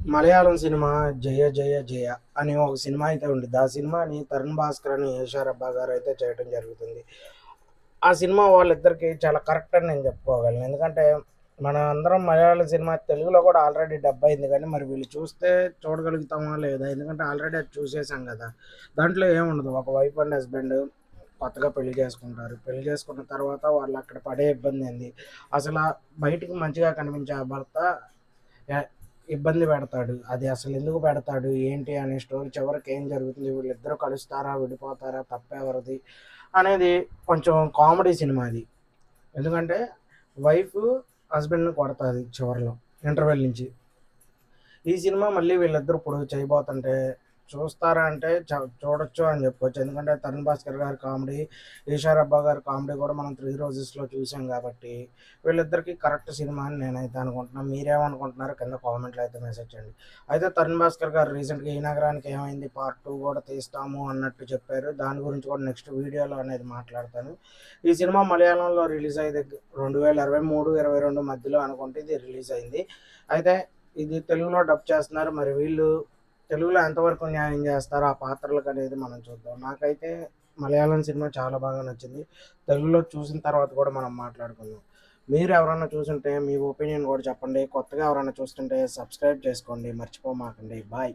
Malayalam cinema 'జయ జయ జయ' అని ఒక cinema అయితే ఉండిద్ది. ఆ సినిమాని 'తరుణ్ భాస్కర్' అని ఏషారబ్బా గారైతే చేయటం జరుగుతుంది. ఆ సినిమా వాళ్ళిద్దరికీ చాలా కరెక్ట్ అని నేను చెప్పుకోగలను. ఎందుకంటే మన అందరం మలయాళం సినిమా తెలుగులో కూడా ఆల్రెడీ డబ్ అయింది కానీ మరి వీళ్ళు చూస్తే చూడగలుగుతామా లేదా? ఎందుకంటే ఆల్రెడీ అది చూసేసాం కదా! దాంట్లో ఏముండదు. ఒక వైఫ్ అండ్ హస్బెండ్ కొత్తగా పెళ్లి చేసుకుంటారు. పెళ్లి చేసుకున్న తర్వాత వాళ్ళు అక్కడ పడే ఇబ్బందేంది? అసల బయటికి మంచిగా కనిపించే ఆ భర్త ఎ ఇబ్బంది పెడతాడు. అది అసలెందుకు పెడతాడు? ఏంటి? అనే స్టోరీ చివరికి ఏం జరుగుతుంది? వీళ్ళిద్దరూ కలుస్తారా? విడిపోతారా? తప్పెవరిది? అనేది కొంచెం కామెడీ సినిమా అది. ఎందుకంటే వైఫ్ హస్బెండ్‌ని కొడతది చివర్లో ఇంటర్వెల్ నుంచి. ఈ సినిమా మళ్ళీ వీళ్ళిద్దరూ ఇప్పుడు చేయబోతుంటే చూస్తారా అంటే చూడొచ్చు అని చెప్పొచ్చు. ఎందుకంటే 'తరుణ్ భాస్కర్' గారి కామెడీ, 'ఈషారబ్బా' గారి కామెడీ కూడా మనం 'త్రీ రోజెస్‌లో' చూసాం కాబట్టి వీళ్ళిద్దరికీ కరెక్ట్ సినిమా అని నేనైతే అనుకుంటున్నాను. మీరేమనుకుంటున్నారో కింద కామెంట్‌లో అయితే మెసేజ్ చేయండి. అయితే 'తరుణ్ భాస్కర్' గారు రీసెంట్‌గా 'ఈ నగరానికి ఏమైంది పార్ట్ 2' కూడా తీస్తాము అన్నట్టు చెప్పారు. దాని గురించి కూడా నెక్స్ట్ వీడియోలో అనేది మాట్లాడతాను. ఈ సినిమా మలయాళంలో రిలీజ్ అయ్యే 2023, 22 మధ్యలో అనుకుంటే ఇది రిలీజ్ అయింది. అయితే ఇది తెలుగులో డబ్ చేస్తున్నారు. మరి వీళ్ళు తెలుగులో ఎంతవరకు న్యాయం చేస్తారో ఆ పాత్రలకనేది మనం చూద్దాం. నాకైతే మలయాళం సినిమా చాలా బాగా నచ్చింది. తెలుగులో చూసిన తర్వాత కూడా మనం మాట్లాడుకుందాం. మీరు ఎవరన్నా చూసుంటే మీ ఒపీనియన్ కూడా చెప్పండి. కొత్తగా ఎవరైనా చూస్తుంటే సబ్స్క్రైబ్ చేసుకోండి. మర్చిపోమాకండి. బాయ్.